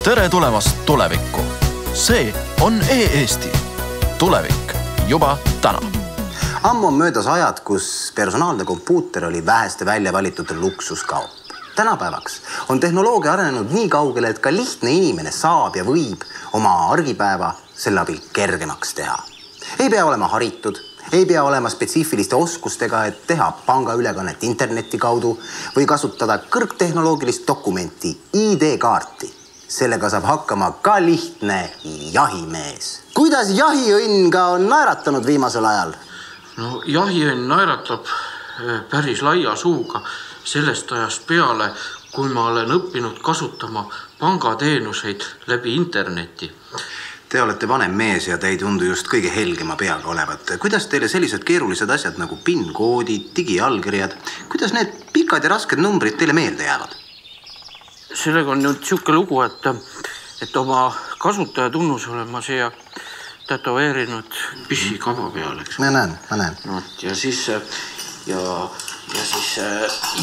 Tere tulemast tulevikku. See on e-Eesti. Tulevik juba täna. Ammu on möödas ajad, kus personaalne kompuuter oli väheste välja valitud luksuskaup. Tänapäevaks on tehnoloogia arenenud nii kaugele, et ka lihtne inimene saab ja võib oma argipäeva selle abil kergemaks teha. Ei pea olema haritud, ei pea olema spetsiifiliste oskustega, et teha pangaülekannet interneti kaudu või kasutada kõrgtehnoloogilist dokumenti, ID-kaarti. Sellega saab hakkama ka lihtne jahimees. Kuidas jahiõnn ka on naeratanud viimasel ajal? No jahiõnn naeratab päris laia suuga sellest ajast peale, kui ma olen õppinud kasutama pangateenuseid läbi interneti. Te olete vanem mees ja te ei tundu just kõige helgema peaga olevat. Kuidas teile sellised keerulised asjad nagu PIN-koodid, digiallkirjad, kuidas need pikad ja rasked numbrid teile meelde jäävad? Sellega on nüüd siuke lugu, et oma kasutaja-tunnus olen ma siia tätoveerinud pissikava peale. Ma näen. No, ja siis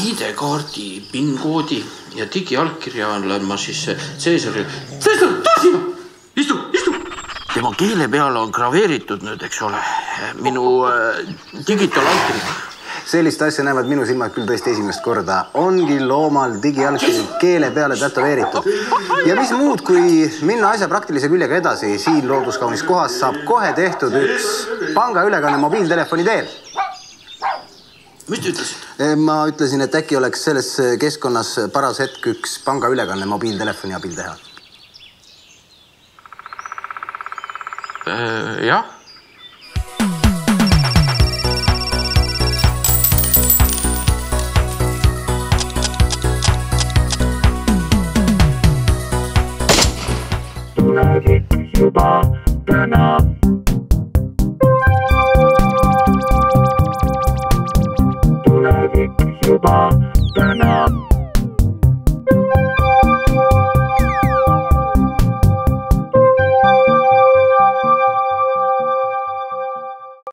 ID-kaardi, PIN-koodi ja digiallkirja olen ma siis Cäsari. Cäsar, taasima! Istu! Tema keele peale on graveeritud nüüd, eks ole, minu digitaalallkirja. Sellist asja näevad minu silmad küll tõesti esimest korda. Ongi loomal digiallkirja keele peale tätoveeritud. Ja mis muud, kui minna asja praktilise küljega edasi, siin looduskaunis kohas saab kohe tehtud üks pangaülekanne mobiiltelefoni teel. Mis te ütlesid? Ma ütlesin, et äkki oleks selles keskkonnas paras hetk üks pangaülekanne mobiiltelefoni abil teha. Jah. Tulevik juba täna.